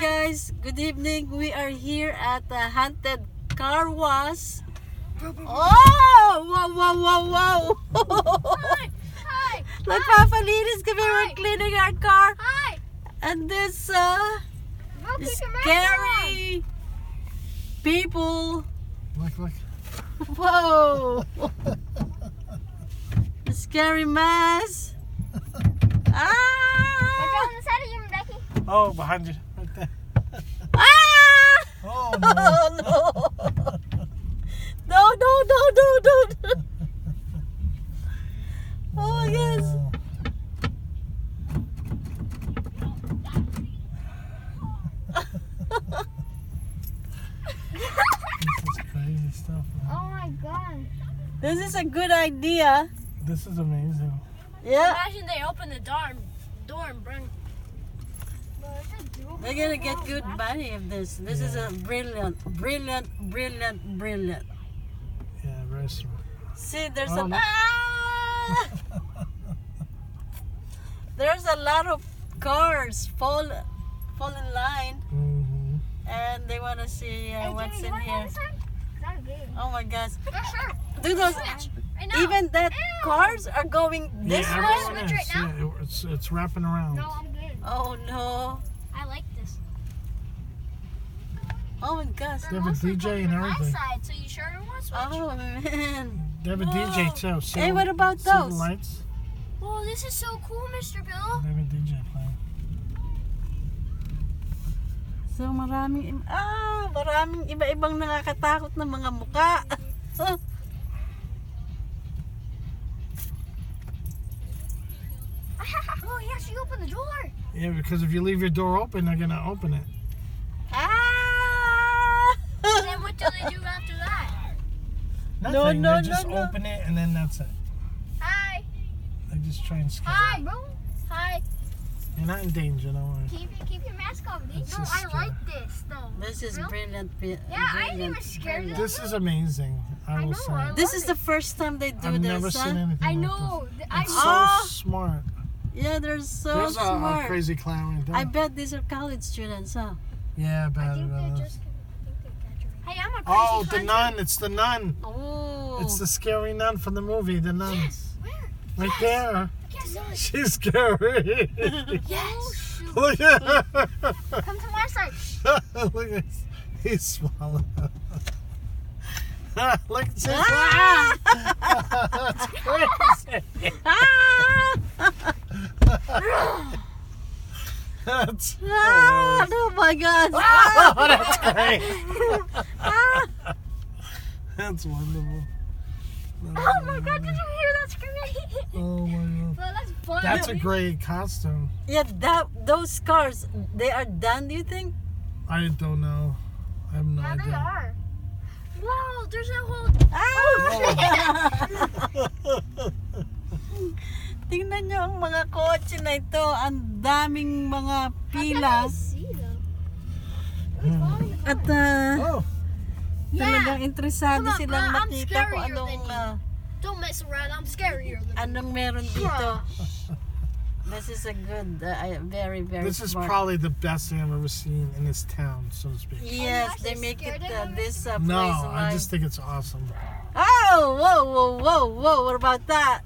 guys, good evening. We are here at the Haunted Car Wash. Oh! Wow, wow, wow. Hi! Nagpapalinis kami. We're cleaning our car. Hi! And this Go keep your mask on. scary people. Look. Whoa! The scary mask. What's Ah! on the side of you, Becky? Oh, behind you. Right there. Ah! Oh, Oh no. no! No! Oh yes. This is crazy stuff. Man. Oh my god. This is a good idea. This is amazing. Yeah. Imagine they open the door and bring. They're gonna get good money of this. This is a brilliant. Yeah, very smart. See, there's Oh, a no. there's a lot of cars fall in line, Mm-hmm. and they wanna see what's in here. Not good. Oh my gosh! Yeah, sure. Do those I know. even that cars are going this Yeah, way? Switch right now? Yeah, it's wrapping around. No, I'm good. Oh no! I like this. Oh my gosh! They have a DJ and My everything. side, so you sure want to switch? Oh man! They have a DJ too. See, Hey, what about see the those? lights? Whoa, this is so cool, Mr. Bill. They have a DJ playing. So maraming iba-ibang nakakatakot na mga muka. Oh, yeah, she opened the door. Yeah, because if you leave your door open, they're gonna open it. Ah! Then what do they do after that? Nothing. no, they just no. open it and then that's it. Hi. They just try and scare Hi. you. Bro, Hi. You're not in danger, don't worry. keep your mask on. It's No, just I scary. like this, though. This is Real? brilliant. Yeah, I ain't even scared of This is amazing. I will know, say. I This love is it. the first time they do I've this, never huh? seen anything I like know. this. I It's so Ah! smart. Yeah, they're so There's a smart. crazy clown right there. I bet these are college students, huh? Yeah, I bad. think bad. they just. Hey, I'm a crazy Oh, the hunter. nun. It's the nun. Oh. It's the scary nun from the movie, The Nun. Yes. Where? Right there. Yes. She's scary. Yes. Look at her. Come to my side. Look at he's swallowed. Look at his Ah! That's crazy. Ah! That's Ah! Oh my God! oh, that's great. Ah! That's wonderful. Oh my god, did you hear that scream? Oh my god. Well, that's fun. That's a great costume. Yeah, those cars, they are done. Do you think? I don't know. I have no Yeah, they idea. are. Whoa, there's a whole. Ah! Tingnan nyo ang mga kotse na ito. Ang daming mga pila. See them. At Oh, talagang interesado Come on, silang I'm makita kung scarier anong than you. Don't mess around. I'm scarier than anong meron dito. This is a good, very this is smart. probably the best thing I've ever seen in this town, so to speak. Yes, Are you they actually make it scared of them, this No, place I alive. just think it's awesome. Oh, whoa! What about that?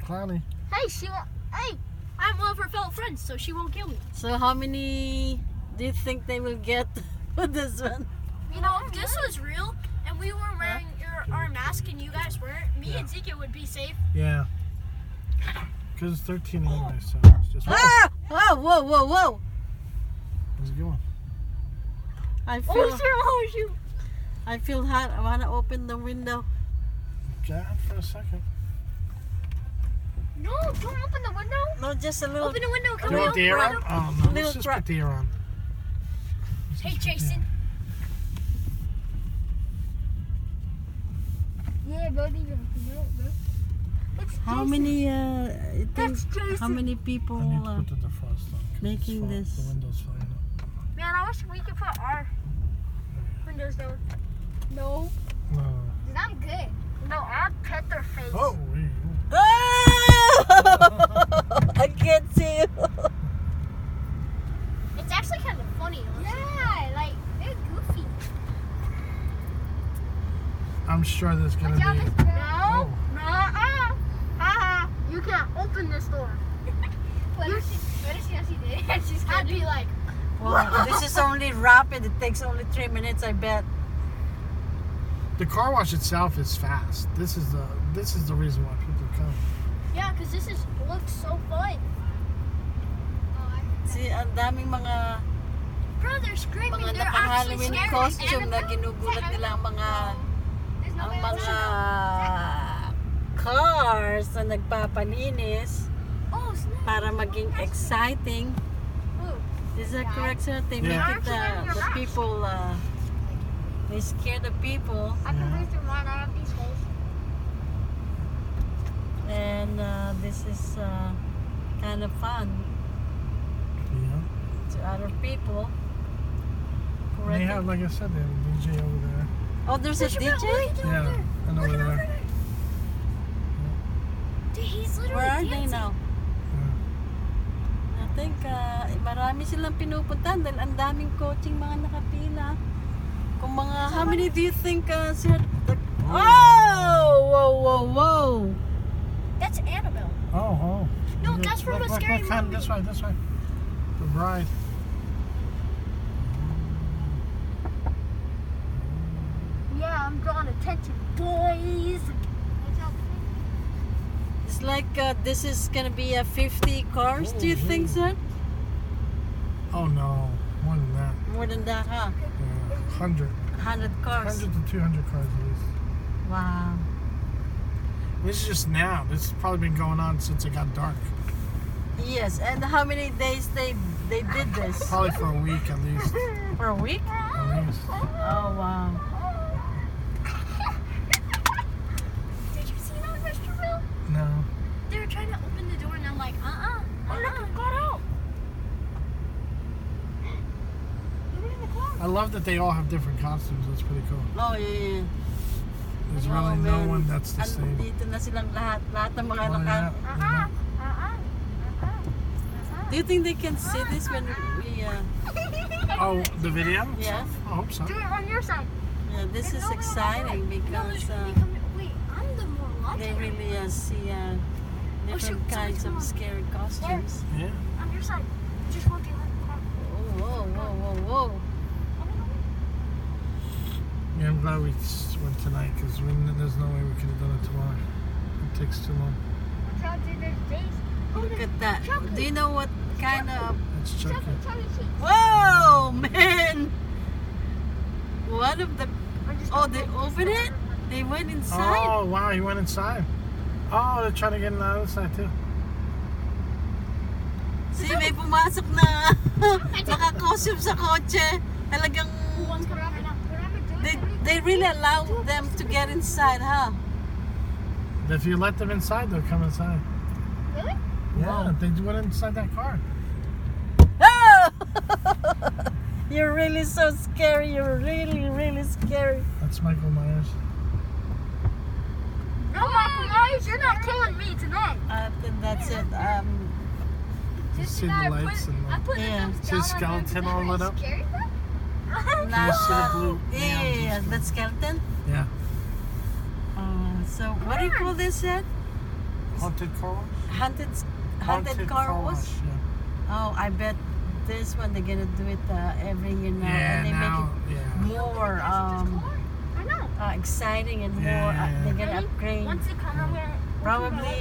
Clowny. Hey, she won't. Hey, I'm one of her fellow friends, so she won't kill me. So how many do you think they will get with this one? You know, if this was real and we were wearing our mask and you guys weren't, me and Zeke would be safe. Yeah. Because it's 13 anyway, so it's just. Ah! Whoa! How's it going? I oh feel shoot. I feel hot. I wanna open the window. Get out for a second. No, don't open the window. No, just a little. Open the window, Do come you want on. the air on? Oh, no. Little Let's just crack. put the air on. Let's Hey, just put the Jason. air- Yeah, bro, leave it. It's How Jason. many? I think That's Jason. how many people I need to put the defrost on. 'cause making it's this? The window's flying up. Man, I wish we could put our windows down. No. No. Dude, I'm good. No, I'll pet their face. Oh, wait. I can't see you. It's actually kind of funny. I'm sure there's gonna Watch out, be. this door. Oh. You can't open this door. What if she did? She's I'd be like, Well, this is only rapid. It takes only 3 minutes, I bet. The car wash itself is fast. This is the reason why people come. yeah, because looks so fun. See, ang daming mga Bro, they're screaming. mga They're actually naka-Halloween scary. costume na ginugulat nila ang mga cars na nagpapalinis Oh, snap. para maging exciting. Is that correct, sir? They make Yeah. it the people, they scare the people, I can breathe through mine. I have these holes. and this is kind of fun Yeah. to other people. They Correct? have, like I said, they have a DJ over there. Oh, there's a DJ? Yeah, and over there. Dude, he's literally Where are they dancing. now? I think marami silang pinupuntahan dahil ang daming coaching mga nakapila. Kung mga, how many do you think, sir? Oh! Whoa, whoa, whoa! That's Annabelle. Oh. No, that's from a scary movie. This way. The bride. Yeah, I'm drawing attention, boys. It's like this is gonna be 50 cars, do you think, sir? Oh no, more than that. More than that, huh? Yeah, 100 100 cars. 100 to 200 cars at least. Wow. This is just now. This has probably been going on since it got dark. Yes, and how many days they did this? Probably for a week at least. For a week? At least. Oh, wow. Did you see that, Mr. Bill? No. They were trying to open the door, and I'm like, got out. I love that they all have different costumes. That's pretty cool. Oh, yeah. There's Oh, really no man. one that's the same. Andito na silang lahat. Lahat ng mga Oh, naka... yeah. Do you think they can see this when we... Oh, the video? Yeah. I hope so. Do it on your side. Yeah, this is exciting because Wait, I'm the more lucky. they really see different shoot, kinds come of on. scary costumes. Yeah. On your side. Just walk it. Oh, whoa, whoa, whoa, whoa. Yeah, I'm glad we went tonight because there's no way we could have done it tomorrow. It takes too long. Watch out, dude. There's days. Look at that. Do you know what kind of... Let's check it. Charlie shakes. Whoa, man! One of the... Oh, they opened it? They went inside? Oh, wow, he went inside. Oh, they're trying to get on the other side too. See, may pumasok na naka-costume sa kotse. Talagang... They really allow them to get inside, huh? If you let them inside, they'll come inside. Really? Yeah, they went inside that car. Oh! You're really so scary. You're really, really scary. That's Michael Myers. No, Michael Myers, you're not killing me tonight. I think that's it. You see the lights and the... Yeah. See the skeleton all lit up? Scary, bro? Now, You see the blue yeah, neons? that skeleton. Yeah. So what do you call this set? Haunted car wash? Haunted car wash. Yeah. Oh, I bet this one they're gonna do it every year now, Yeah, and they now, make yeah. it more I know. exciting and more. Yeah. They're gonna upgrade. Once they come, I'm gonna... Probably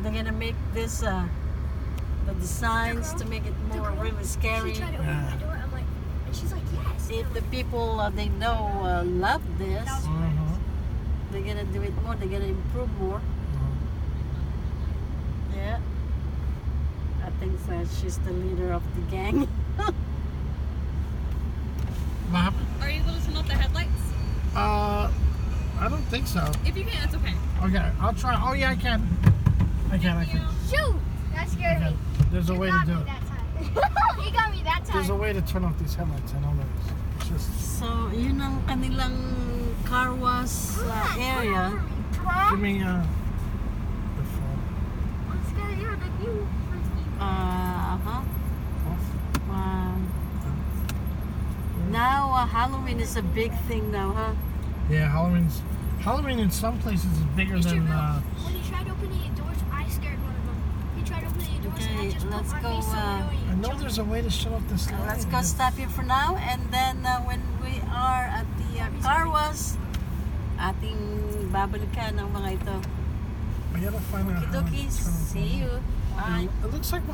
they're gonna make this the designs to make it more really scary. She tried to open Yeah. my door. I'm like, and she's like, yes. If the people they know love this, Uh-huh. they're gonna do it more. They're gonna improve more. Yeah. I think so. She's the leader of the gang. What happened? Are you able to turn off the headlights? I don't think so. If you can, it's okay. Okay, I'll try. Oh yeah, I can. I can. Shoot! That scared me. There's a He way to got do me it. that time. He got me that There's a time. way to turn off these headlights. I know there is. It's just So, yun ang kanilang car wash area. give me the phone. I'm scared you're like you. Uh-huh. Off. Now Halloween is a big thing now, huh? Yeah, Halloween in some places is bigger Mr. than. Bill, when he tried opening the doors, I scared one of them. He tried opening the doors and I Okay, just put let's my go, face in the window I and know jumped. there's a way to shut off the slide. Let's go stop here for now, and then when we are at the car wash, ating babalikan ng mga ito. I gotta find out how to Okie dokie, turn off see you. Bye. It looks like